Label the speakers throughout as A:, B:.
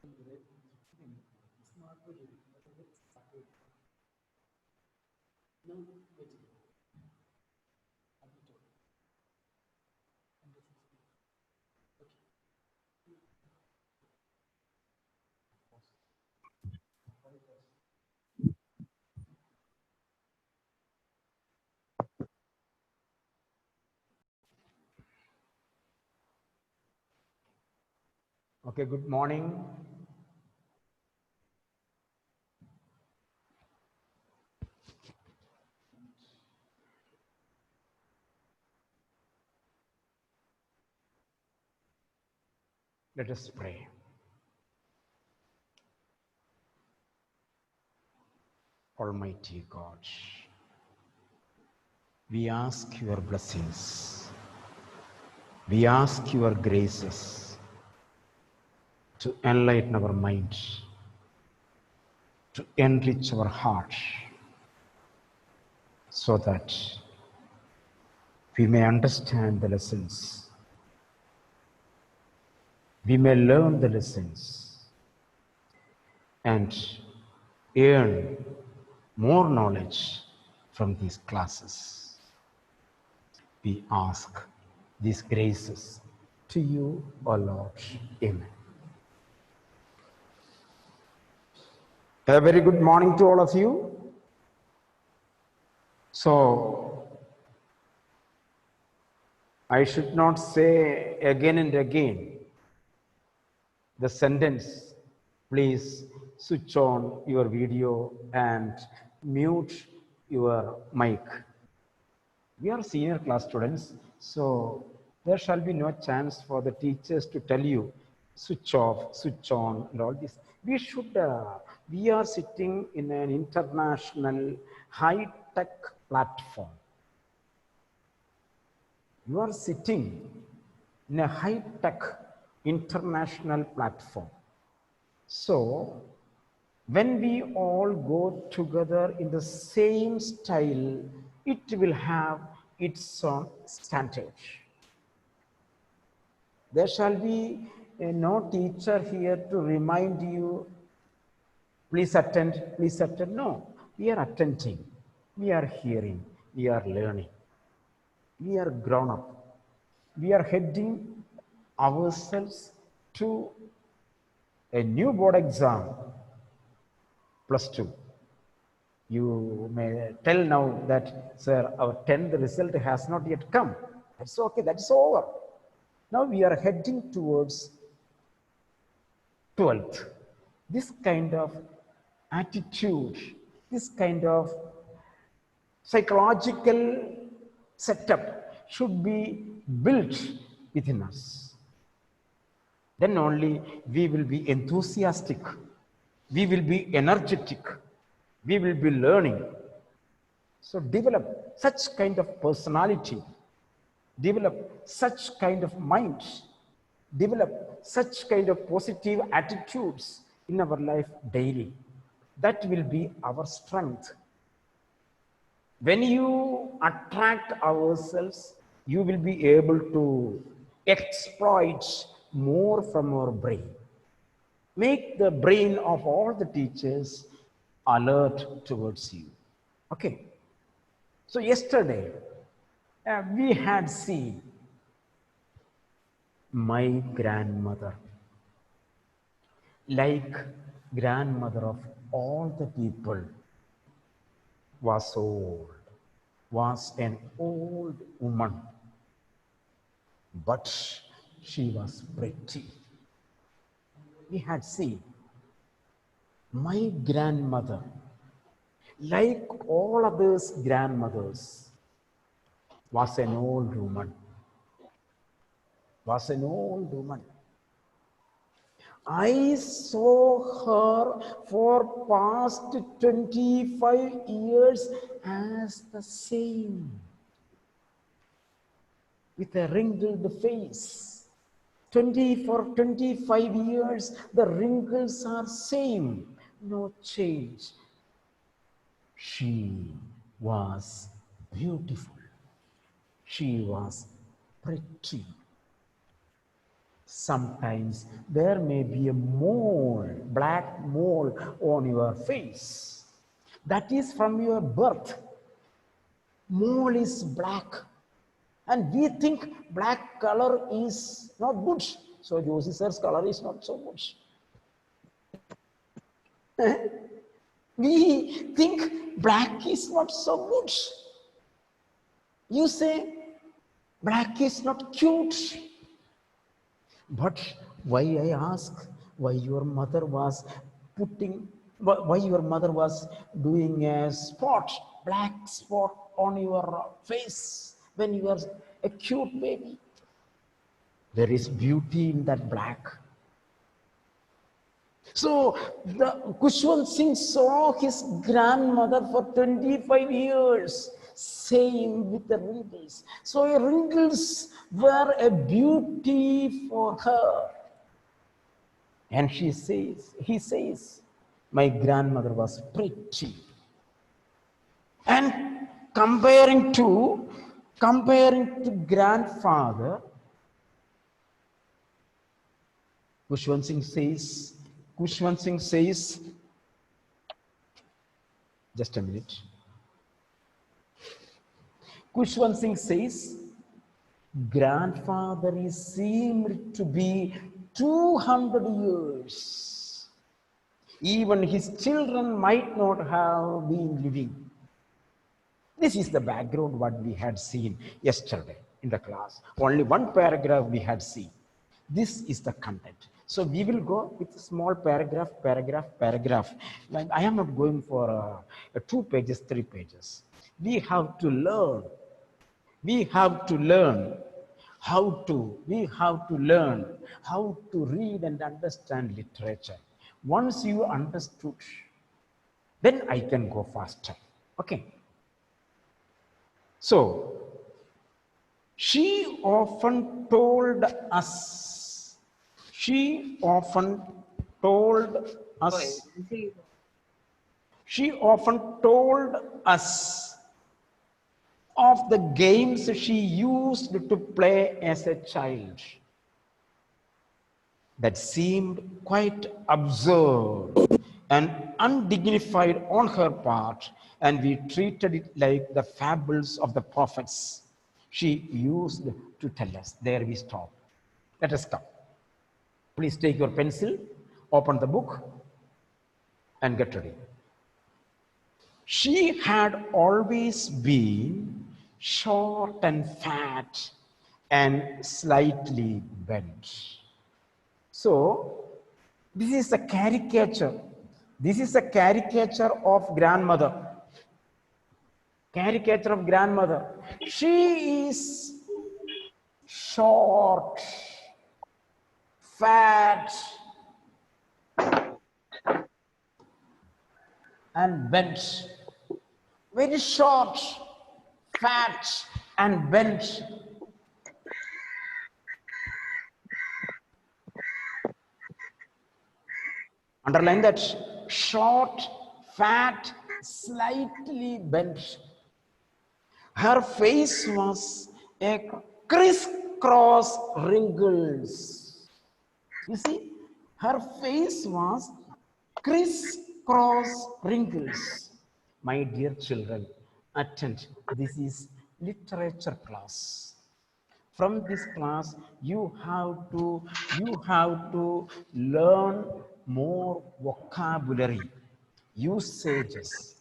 A: Okay, good morning. Let us pray. Almighty God, we ask your blessings. We ask your graces to enlighten our mind, to enrich our heart, so that we may understand the lessons, we may learn the lessons, and earn more knowledge from these classes. We ask these graces to you, O Lord. Amen. A very good morning to all of you. So, I should not say again and again the sentence, please switch on your video and mute your mic. We are senior class students, so there shall be no chance for the teachers to tell you switch off, switch on, and all this. We are sitting in an international high-tech platform. You are sitting in a high-tech international platform. So, when we all go together in the same style, it will have its own standard. There shall be no teacher here to remind you, please attend, please attend. No, we are attending, we are hearing, we are learning. We are grown up. We are heading ourselves to a new board exam, +2. You may tell now that, sir, our 10th result has not yet come. That's okay, that's over. Now we are heading towards 12th. This kind of attitude, this kind of psychological setup should be built within us. Then only we will be enthusiastic, we will be energetic, we will be learning. So develop such kind of personality, develop such kind of mind, develop such kind of positive attitudes in our life daily. That will be our strength. When you attract ourselves, you will be able to exploit more from our brain. Make the brain of all the teachers alert towards you. Okay. So yesterday, we had seen my grandmother, like grandmother of all the people, was old, was an old woman, but she was pretty. We had seen my grandmother, like all others grandmothers, was an old woman, was an old woman. I saw her for past 25 years as the same, with a wrinkled face. 25 years, the wrinkles are same, no change. She was beautiful. She was pretty. Sometimes there may be a mole, black mole on your face. That is from your birth. Mole is black. And we think black color is not good. So Josie sir's color is not so good. We think black is not so good. You say black is not cute. But why I ask, why your mother was doing a spot, black spot on your face when you were a cute baby? There is beauty in that black. So the Khushwant Singh saw his grandmother for 25 years, same with the wrinkles. So wrinkles were a beauty for her. And he says, my grandmother was pretty. And comparing to grandfather, Khushwant Singh says, just a minute. Khushwant Singh says, grandfather seemed to be 200 years. Even his children might not have been living. This is the background what we had seen yesterday in the class. Only one paragraph we had seen. This is the content. So we will go with a small paragraph. Like I am not going for 2 pages, 3 pages. We have to learn how to read and understand literature. Once you understood, then I can go faster. Okay. So she often told us of the games she used to play as a child that seemed quite absurd and undignified on her part, and we treated it like the fables of the prophets she used to tell us. There we stop. Let us come. Please take your pencil, open the book, and get ready. She had always been short and fat and slightly bent. So, this is a caricature. This is a caricature of grandmother. Caricature of grandmother. She is short, fat, and bent. Very short, fat, and bent. Underline that. Short, fat, slightly bent. Her face was a crisscross wrinkles. You see, her face was crisscross wrinkles. My dear children, attend. This is literature class. From this class, you have to learn more vocabulary, usages.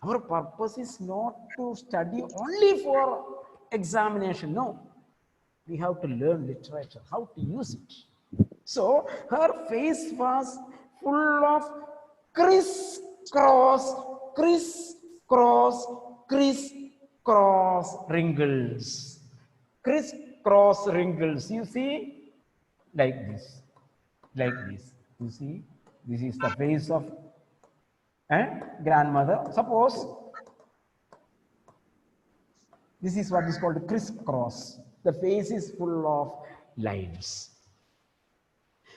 A: Our purpose is not to study only for examination. No, we have to learn literature, how to use it. So her face was full of crisscross wrinkles. Crisscross wrinkles. You see, like this. You see, this is the face of grandmother. Suppose this is what is called crisscross. The face is full of lines.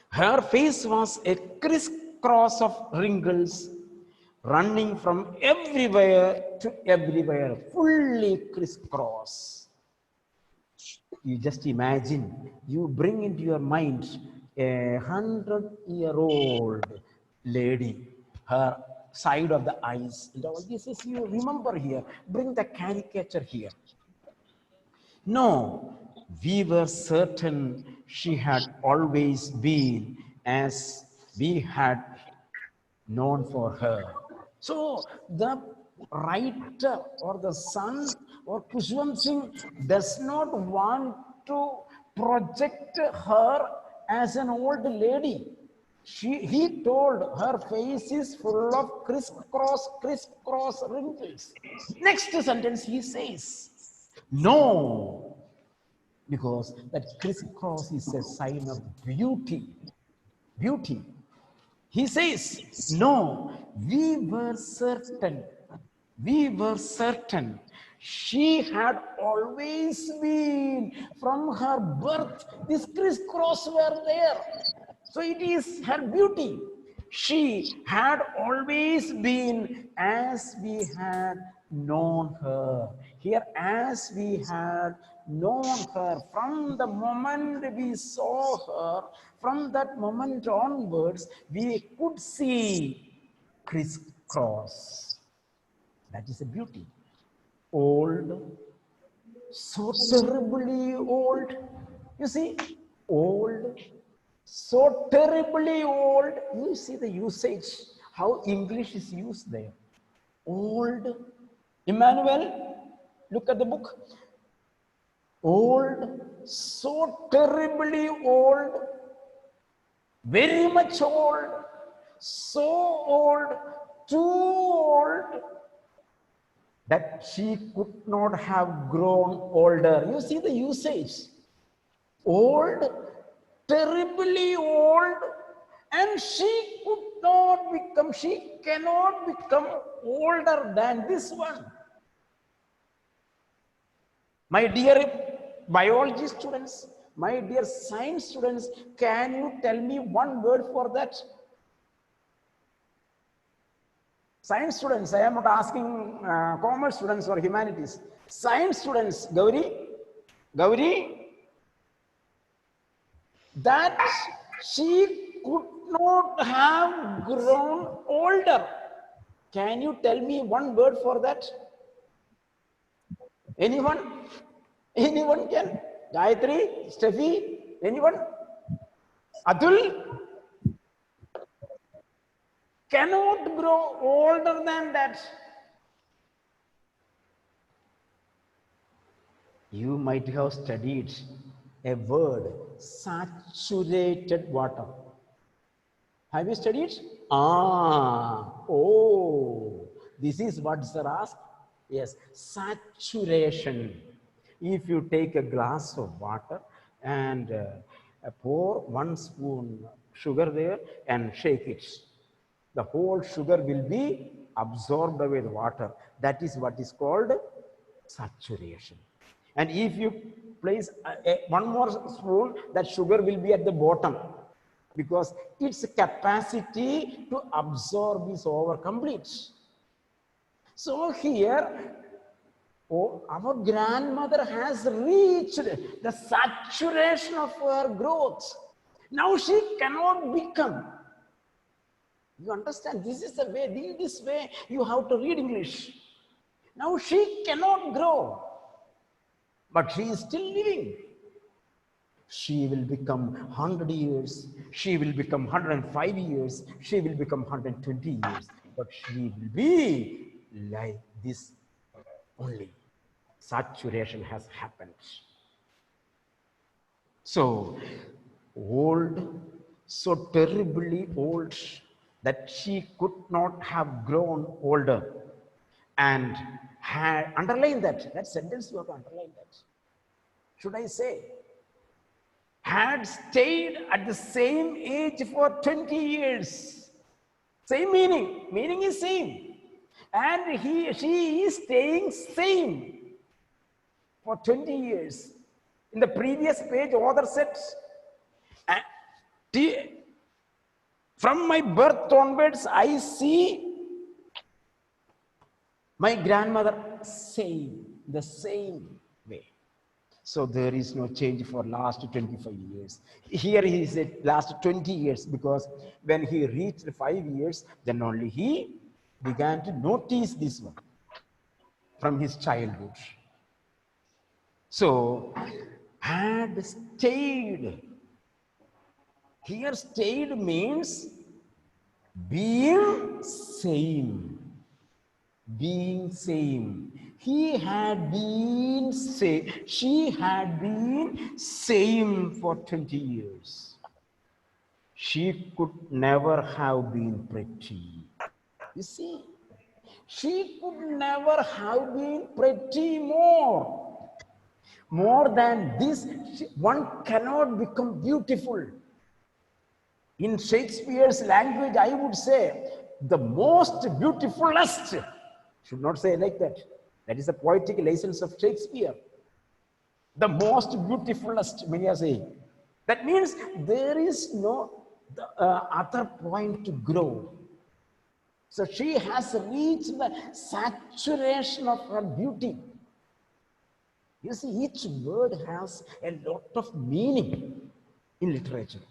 A: Her face was a crisscross of wrinkles running from everywhere to everywhere, fully crisscross. You just imagine, you bring into your mind a 100-year-old lady, her side of the eyes, and all this is, you remember here, bring the caricature here. No, we were certain she had always been as we had known for her. So the writer or the son or Kushwant Singh does not want to project her as an old lady. He told her face is full of crisscross wrinkles. Next sentence he says, no, because that crisscross is a sign of beauty. Beauty. He says, no, we were certain she had always been from her birth. This crisscross were there. So it is her beauty. She had always been as we had known her. Here, as we had known her, from the moment we saw her, from that moment onwards, we could see crisscross. That is a beauty. Old, so terribly old. You see, old, so terribly old. You see the usage, how English is used there. Old. Emmanuel, look at the book. Old, so terribly old, very much old, so old, too old, that she could not have grown older. You see the usage. Old, terribly old, and she cannot become older than this one. My dear biology students, my dear science students, can you tell me one word for that? Science students, I am not asking commerce students or humanities. Science students, Gauri, that she could not have grown older. Can you tell me one word for that? Anyone? Anyone can? Gayatri, Steffi, anyone? Atul? Cannot grow older than that. You might have studied a word, saturated water. Have you studied? This is what sir asked. Yes, saturation. If you take a glass of water and pour 1 spoon sugar there and shake it, the whole sugar will be absorbed with water. That is what is called saturation. And if you place one more spoon, that sugar will be at the bottom, because its capacity to absorb is over complete. So here, our grandmother has reached the saturation of her growth. Now she cannot become. You understand? This is the way, in this way you have to read English. Now she cannot grow, but she is still living. She will become 100 years, she will become 105 years, she will become 120 years, but she will be like this only. Saturation has happened. So old, so terribly old, that she could not have grown older, and had, underline that sentence, you have to underline that. Should I say, had stayed at the same age for 20 years. Same meaning. Meaning is same. And she is staying same for 20 years. In the previous page, author said, from my birth onwards, I see my grandmother the same way. So there is no change for last 25 years. Here he said last 20 years, because when he reached 5 years, then only he began to notice this one from his childhood. So had stayed. Here stayed means being same. Being same. He had been same. She had been same for 20 years. She could never have been pretty. You see, she could never have been pretty more. More than this, one cannot become beautiful. In Shakespeare's language, I would say the most beautifulest. Should not say like that. That is the poetic license of Shakespeare. The most beautifulest, many are saying. That means there is no other point to grow. So she has reached the saturation of her beauty. You see, each word has a lot of meaning in literature.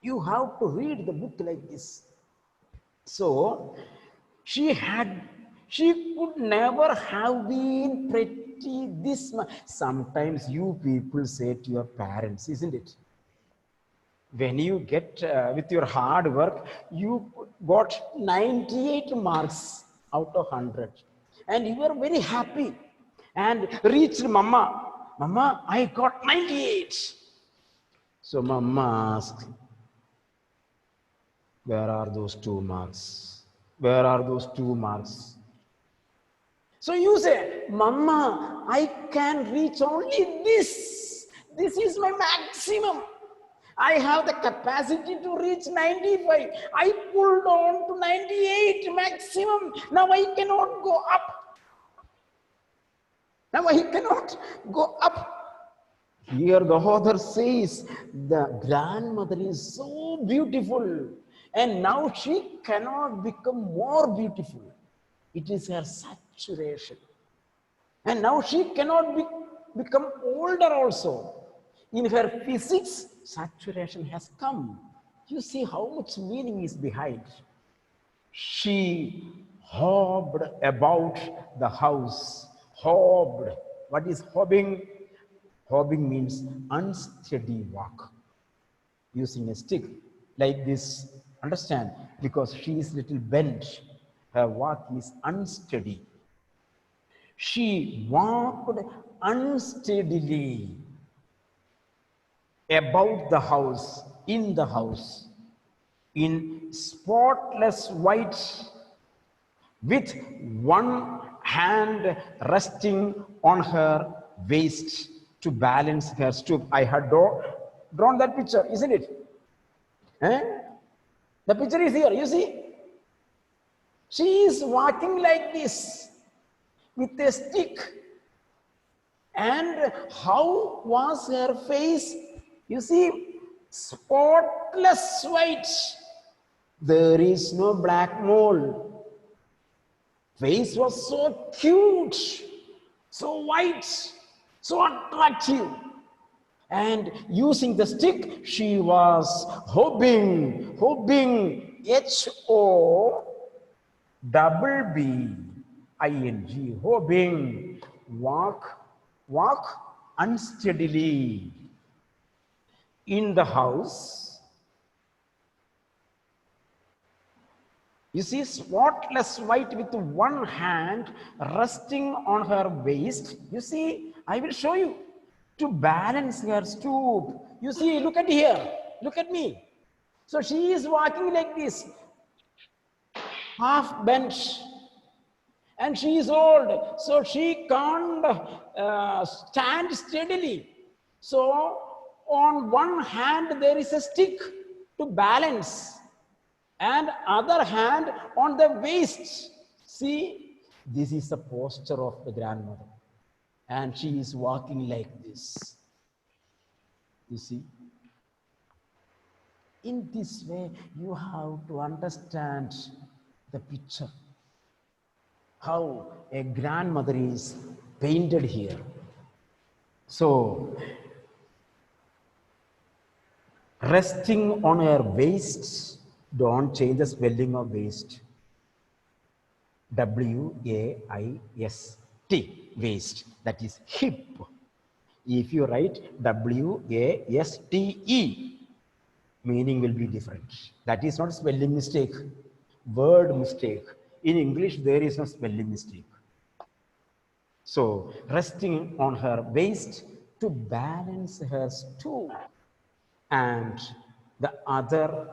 A: You have to read the book like this. So she could never have been pretty this much. Sometimes you people say to your parents, isn't it? When you get with your hard work, you got 98 marks out of 100, and you are very happy, and reached mama, I got 98. So mama asked, where are those 2 marks? Where are those 2 marks? So you say, mama, I can reach only this. This is my maximum. I have the capacity to reach 95. I pulled on to 98 maximum. Now I cannot go up. Now I cannot go up. Here the author says the grandmother is so beautiful, and now she cannot become more beautiful. It is her saturation. And now she cannot become older also. In her physics, saturation has come. You see how much meaning is behind. She hopped about the house. Hopped. What is hopping? Hopping means unsteady walk. Using a stick like this. Understand? Because she is little bent. Her walk is unsteady. She walked unsteadily about the house, in the house, in spotless white, with one hand resting on her waist to balance her stoop. I had drawn that picture, isn't it? Eh? The picture is here, you see? She is walking like this with a stick. And how was her face? You see, spotless white. There is no black mole. Face was so cute, so white, so attractive. And using the stick, she was hopping, Hobbing, hopping, walk unsteadily in the house. You see, spotless white with one hand resting on her waist. You see, I will show you, to balance her stoop. You see, look at here, look at me. So she is walking like this, half bent, and she is old, so she can't stand steadily. So on one hand there is a stick to balance, and other hand on the waist. See, this is the posture of the grandmother, and she is walking like this. You see, in this way you have to understand the picture, how a grandmother is painted here. So, resting on her waist, don't change the spelling of waist. W-A-I-S-T, waist, that is hip. If you write W-A-S-T-E, meaning will be different. That is not spelling mistake, word mistake. In English, there is no spelling mistake. So, resting on her waist to balance her stool, and the other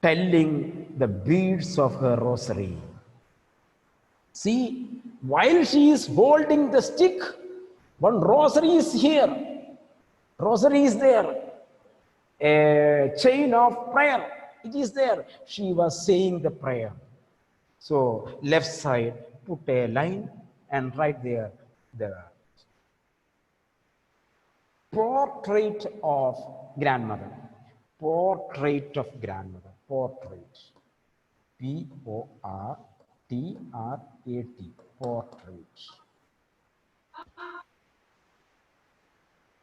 A: telling the beads of her rosary. See, while she is holding the stick, one rosary is here, rosary is there, a chain of prayer, it is there. She was saying the prayer. So, left side, put a line and write there the portrait of grandmother. Portrait of grandmother. Portrait. P-O-R-T-R-A-T. Portrait.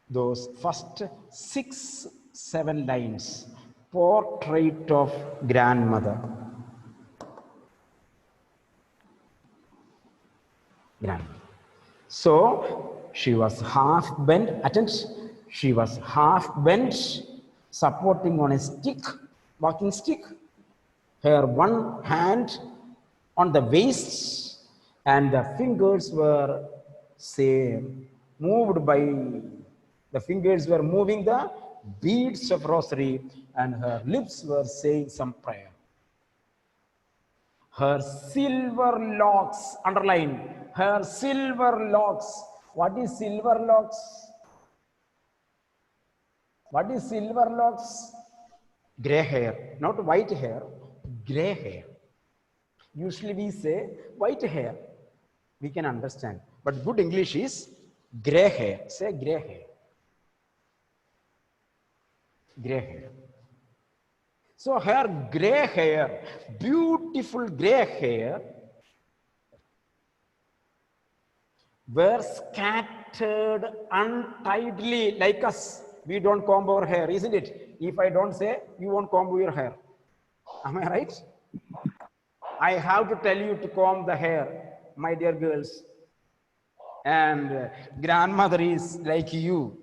A: Those first 6-7 lines. Portrait of grandmother. Grandmother. So she was half bent, attention, she was half bent, supporting on a stick, walking stick, her one hand on the waist, and the fingers were, say, moved by, the fingers were moving the beads of rosary, and her lips were saying some prayer. Her silver locks, underline, her silver locks. What is silver locks? What is silver locks? Gray hair, not white hair, gray hair. Usually we say white hair, we can understand. But good English is gray hair. Say gray hair. Gray hair. So her gray hair, beautiful gray hair, were scattered untidily like us. We don't comb our hair, isn't it? If I don't say, you won't comb your hair. Am I right? I have to tell you to comb the hair, my dear girls. And grandmother is like you.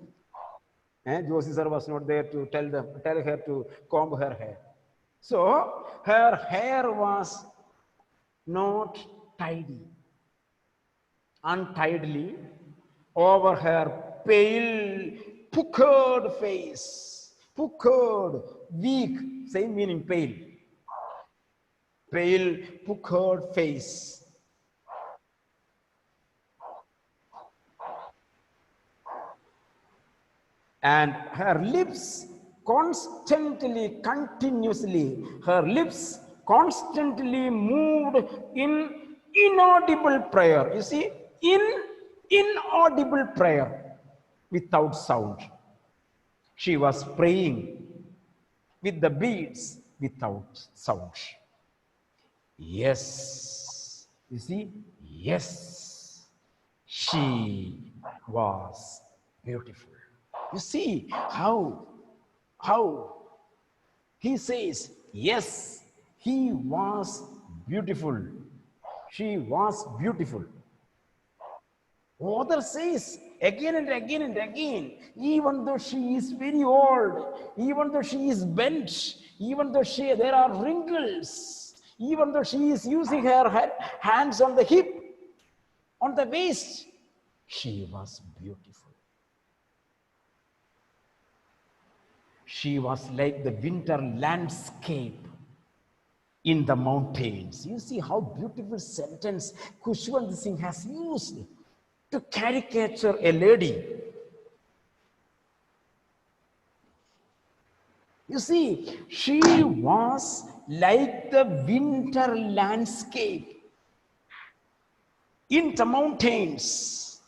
A: Josie sir was not there to tell her to comb her hair. So her hair was not tidy, untidily over her pale, puckered face. Puckered, weak, same meaning, pale. Pale, puckered face. And her lips constantly, continuously, her lips constantly moved in inaudible prayer. You see, inaudible prayer without sound. She was praying with the beads without sound. Yes, you see, yes, she was beautiful. You see how he says, yes, he was beautiful. She was beautiful. Author says again and again and again, even though she is very old, even though she is bent, even though there are wrinkles, even though she is using her hands on the hip, on the waist, she was beautiful. She was like the winter landscape in the mountains. You see how beautiful sentence Khushwant Singh has used to caricature a lady. You see, she was like the winter landscape in the mountains,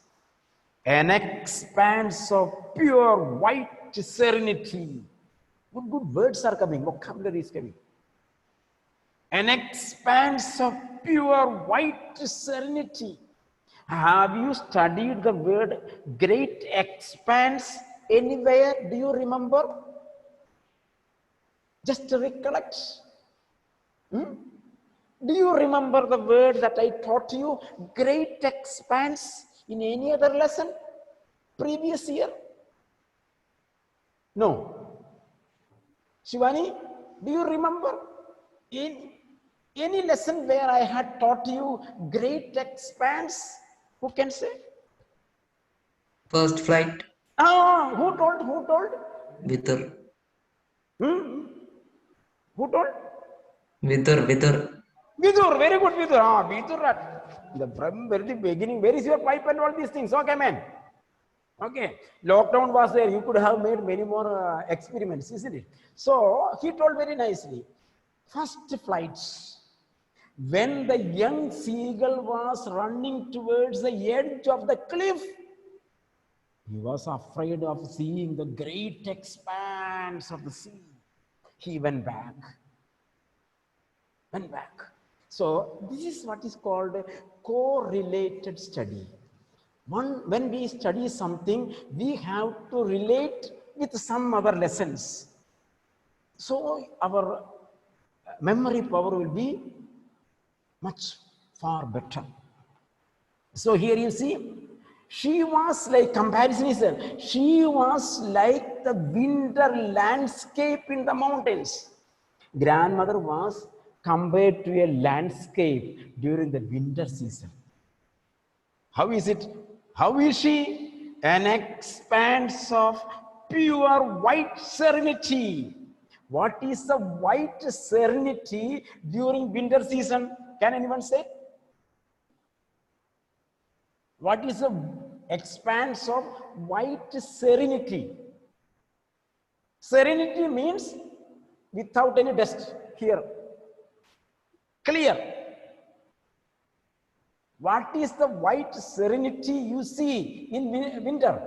A: an expanse of pure white serenity. Good words are coming, vocabulary is coming. An expanse of pure white serenity, Have you studied the word great expanse anywhere? Do you remember? Just recollect. Do you remember the word that I taught you? Great expanse in any other lesson previous year? No. Shivani, do you remember in any lesson where I had taught you great expanse? Who can say?
B: First flight.
A: Ah, who told? Who told?
B: Vitur.
A: Who told?
B: Vitur.
A: Vidur, very good Vidur. Ah, Vidur, from very beginning, where is your pipe and all these things? Okay, man. Okay, lockdown was there. You could have made many more experiments, isn't it? So he told very nicely. First flights. When the young seagull was running towards the edge of the cliff, he was afraid of seeing the great expanse of the sea. He went back. So this is what is called a correlated study. When we study something, we have to relate with some other lessons. So our memory power will be much far better. So here you see, she was like, comparison is there, she was like the winter landscape in the mountains. Grandmother was compared to a landscape during the winter season. How is it? How is she? An expanse of pure white serenity. What is the white serenity during winter season? Can anyone say? What is the expanse of white serenity? Serenity means without any dust here. Clear. What is the white serenity you see in winter?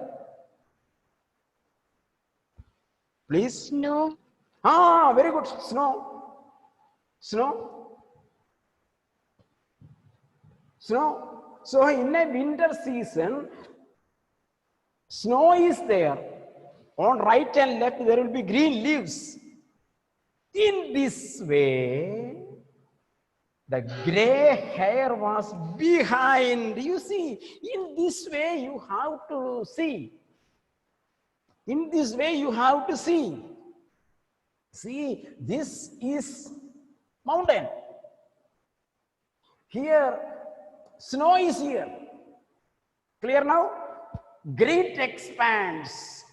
A: Please?
C: Snow.
A: Ah, very good. Snow. Snow. Snow. So in a winter season, snow is there. On right and left, there will be green leaves. In this way, the gray hair was behind. You see, in this way you have to see. In this way you have to see. See, this is mountain. Here, snow is here. Clear now? Great expanse.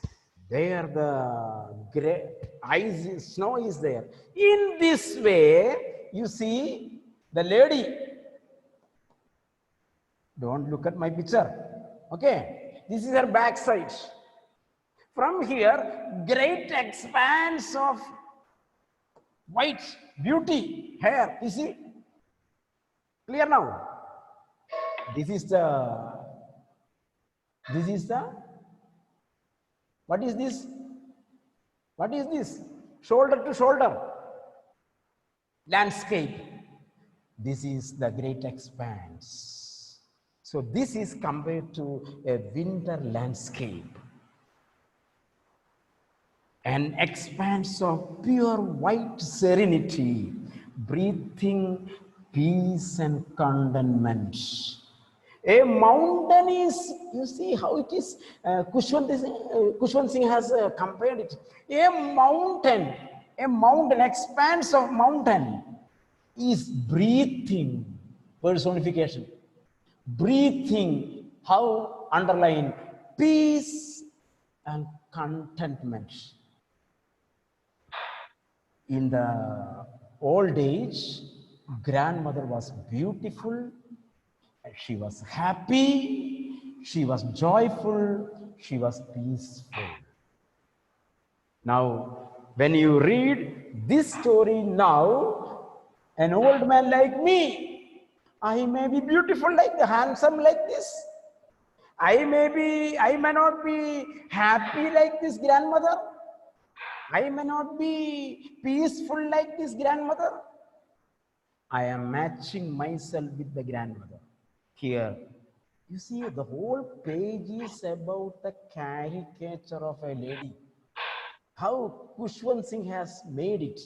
A: There the gray ice, snow is there. In this way, you see the lady. Don't look at my picture. Okay, this is her backside. From here, great expanse of white beauty hair. You see? Clear now? This is the, what is this? What is this? Shoulder to shoulder landscape. This is the great expanse. So this is compared to a winter landscape. An expanse of pure white serenity, breathing peace and contentment. A mountain is, you see how it is, Kushwant Singh has compared it. A mountain, expanse of mountain is breathing, personification. Breathing, how? Underline, peace and contentment. In the old age, grandmother was beautiful, she was happy, she was joyful, she was peaceful. Now, when you read this story now, an old man like me, I may be beautiful like the handsome like this. I may not be happy like this grandmother. I may not be peaceful like this grandmother. I am matching myself with the grandmother. Here, You see, the whole page is about the caricature of a lady. How Kushwant Singh has made it.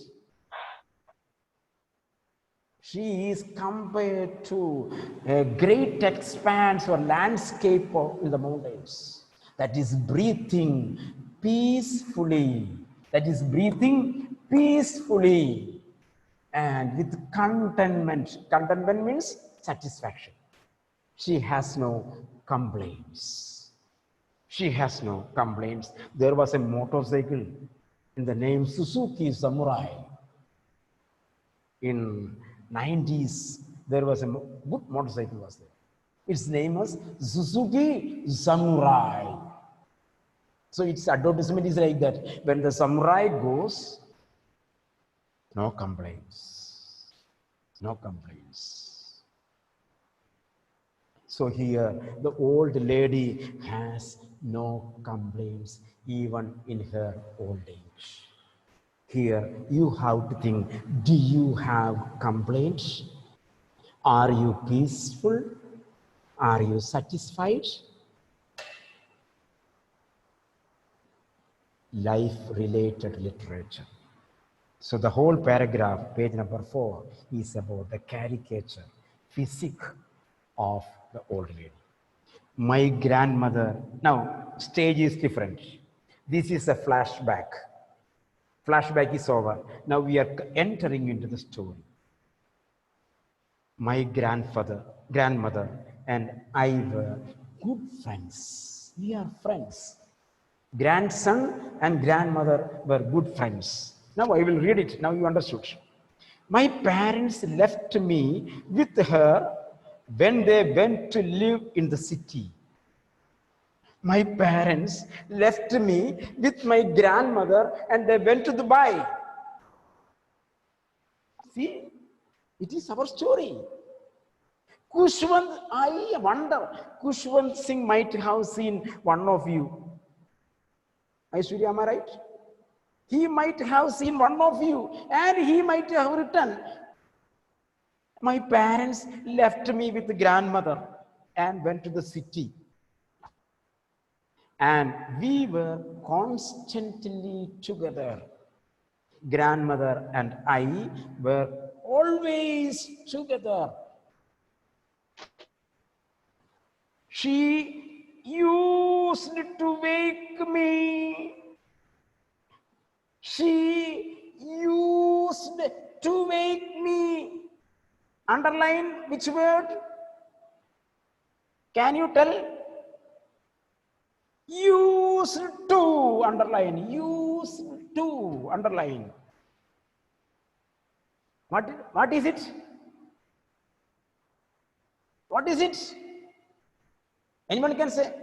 A: She is compared to a great expanse or landscape in the mountains that is breathing peacefully, that is breathing peacefully and with contentment. Contentment means satisfaction. She has no complaints. She has no complaints. There was a motorcycle in the name Suzuki Samurai. In 90s, there was a good motorcycle was there. Its name was Suzuki Samurai. So its advertisement is like that. When the samurai goes, no complaints. No complaints. So here, the old lady has no complaints even in her old age. Here, you have to think, do you have complaints? Are you peaceful? Are you satisfied? Life-related literature. So the whole paragraph, page number 4, is about the caricature, physique of the old lady. My grandmother, now stage is different. This is a flashback. Flashback is over. Now we are entering into the story. My grandmother and I were good friends. We are friends. Grandson and grandmother were good friends. Now I will read it. Now you understood. My parents left me with her when they went to live in the city. My parents left me with my grandmother and they went to Dubai. See, it is our story. Kushwant, I wonder, Kushwant Singh might have seen one of you. Aishwarya, am I right? He might have seen one of you and he might have written, my parents left me with the grandmother and went to the city. And we were constantly together. Grandmother and I were always together. She used to wake me. She used to wake me. Underline which word? Can you tell? Used to underline. Used to underline. What is it? What is it? Anyone can say?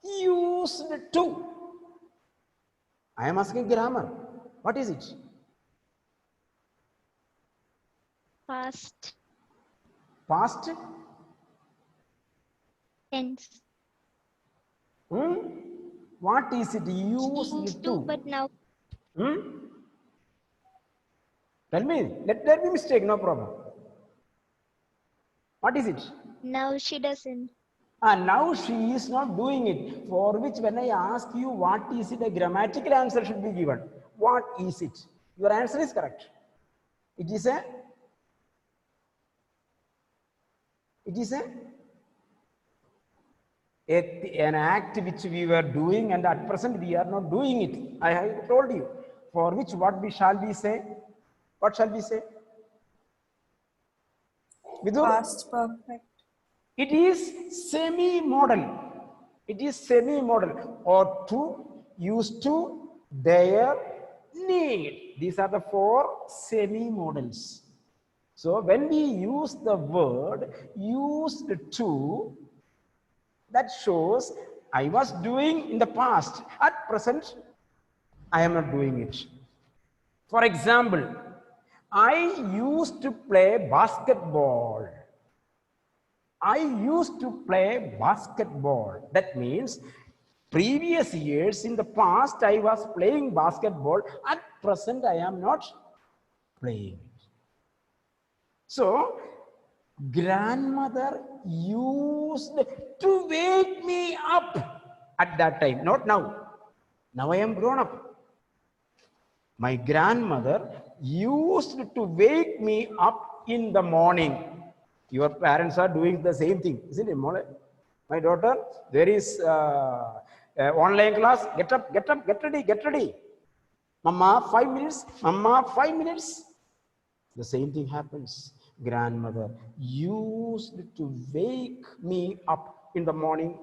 A: Used to. I am asking grammar. What is it?
C: Past
A: Past?
C: tense.
A: What is it? Used
C: Used
A: to.
C: to, but now
A: Tell me. Let there be mistake. No problem. What is it?
C: now she doesn't.
A: And now she is not doing it. For which when I ask you what is it, a grammatical answer should be given. What is it? Your answer is correct. It is an act which we were doing and at present we are not doing it. I have told you. For which what we shall we say? What shall we say? Vidur?
D: Past perfect.
A: It is semi-modal. It is semi-modal. Or to, used to, there, need. These are the 4 semi-modals. So when we use the word used to, that shows I was doing in the past. At present, I am not doing it. For example, I used to play basketball. I used to play basketball. That means previous years in the past I was playing basketball. At present I am not playing it. So Grandmother used to wake me up at that time, not now. Now I am grown up. My grandmother used to wake me up in the morning. Your parents are doing the same thing, isn't it, Mole? My daughter, there is online class. Get up, get up, get ready, get ready. Mama, 5 minutes. Mama, 5 minutes. The same thing happens. Grandmother used to wake me up in the morning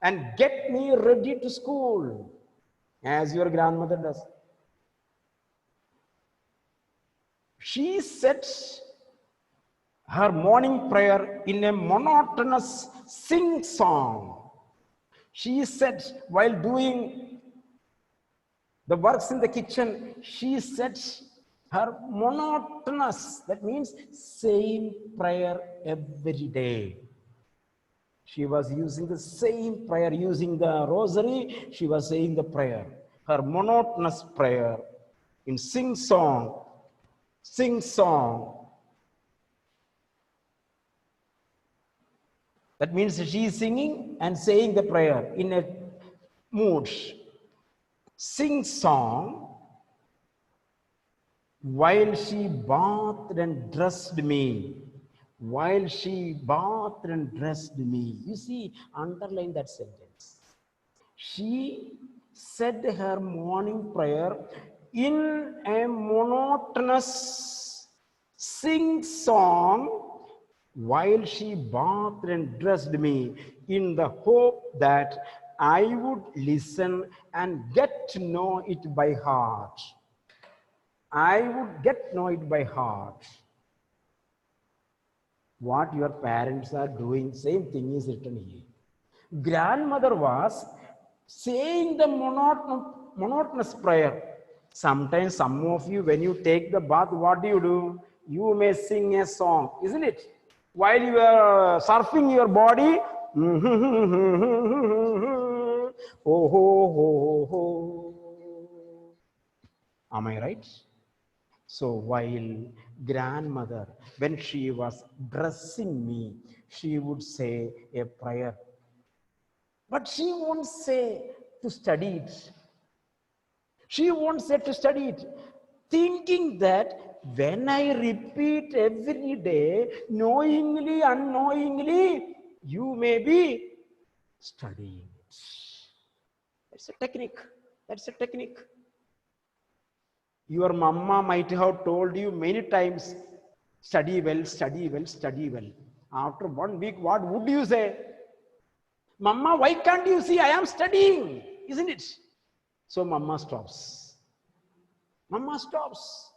A: and get me ready to school, as your grandmother does. She said her morning prayer in a monotonous sing song. She said while doing the works in the kitchen, she said her monotonous, that means same prayer every day. She was using the same prayer, using the rosary, she was saying the prayer. Her monotonous prayer in sing song. That means she is singing and saying the prayer in a mood. Sing song while she bathed and dressed me. While she bathed and dressed me. You see, underline that sentence. She said her morning prayer in a monotonous sing song while she bathed and dressed me, in the hope that I would listen and get to know it by heart. I would get to know it by heart. What your parents are doing, same thing is written here. Grandmother was saying the monotonous prayer. Sometimes some of you, when you take the bath, what do? You may sing a song, isn't it? While you are surfing your body, oh ho ho ho. Am I right? So while grandmother, when she was dressing me, she would say a prayer. But she won't say to study it. She won't say to study it, thinking that when I repeat every day, knowingly, unknowingly, you may be studying it. That's a technique. That's a technique. Your mama might have told you many times, study well, study well, study well. After 1 week, what would you say? Mama, why can't you see I am studying? Isn't it? So mama stops. Mama stops.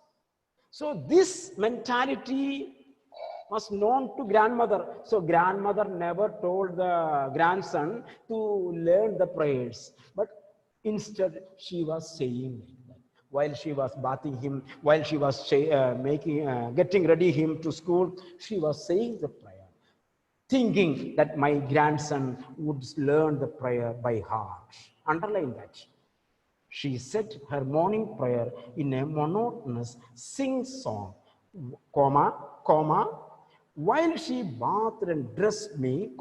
A: So this mentality was known to grandmother. So grandmother never told the grandson to learn the prayers. But instead, she was saying that while she was bathing him, while she was getting ready him to school, she was saying the prayer, thinking that my grandson would learn the prayer by heart. Underline that. She said her morning prayer in a monotonous sing song, while she bathed and dressed me,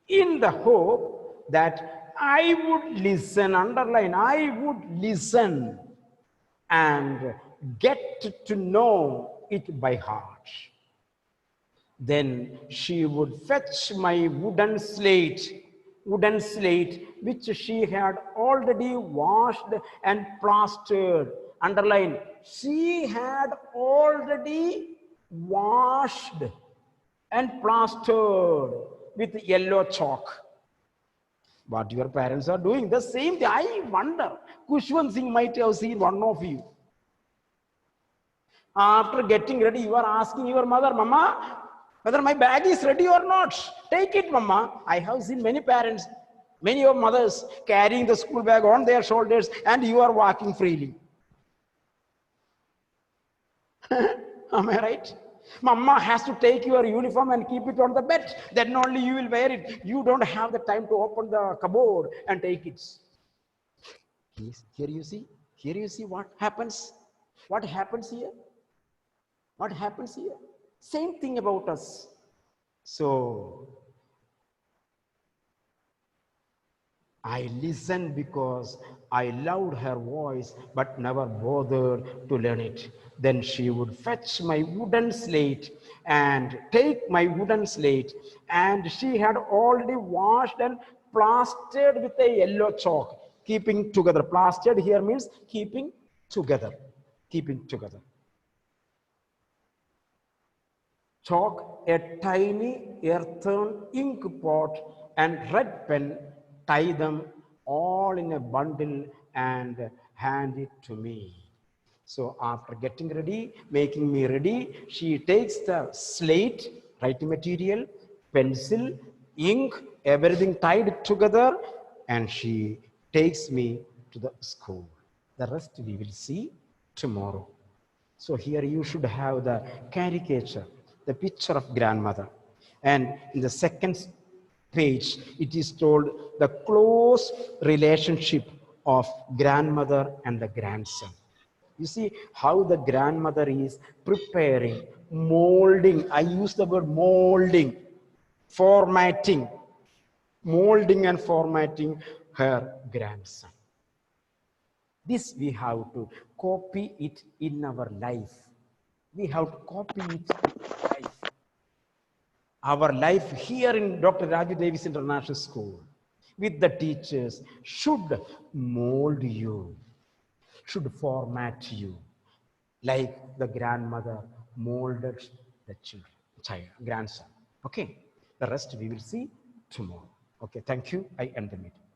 A: in the hope that I would listen, underline, I would listen and get to know it by heart. Then she would fetch my wooden slate, which she had already washed and plastered. Underline, she had already washed and plastered with yellow chalk. What your parents are doing, the same thing. I wonder, Kushwant Singh might have seen one of you. After getting ready, you are asking your mother, Mama, whether my bag is ready or not. Take it, Mama. I have seen many parents, many of mothers carrying the school bag on their shoulders, and you are walking freely. Am I right? Mama has to take your uniform and keep it on the bed. Then only you will wear it. You don't have the time to open the cupboard and take it. Here you see what happens. What happens here? What happens here? Same thing about us. So I listened because I loved her voice but never bothered to learn it. Then she would fetch my wooden slate and take my wooden slate, and she had already washed and plastered with a yellow chalk, keeping together. Plastered here means keeping together. Keeping together. Chalk, a tiny earthen ink pot, and red pen, tie them all in a bundle and hand it to me. So after getting ready, making me ready, she takes the slate, writing material, pencil, ink, everything tied together, and she takes me to the school. The rest we will see tomorrow. So here you should have the caricature, the picture of grandmother. And in the second page, it is told the close relationship of grandmother and the grandson. You see how the grandmother is preparing, molding. I use the word molding, formatting, molding and formatting her grandson. This we have to copy it in our life. We have to copy it in our life. Our life here in Dr. Raju Davis International School with the teachers should mold you, should format you like the grandmother molded the grandson. Okay, the rest we will see tomorrow. Okay, thank you. I end the meeting.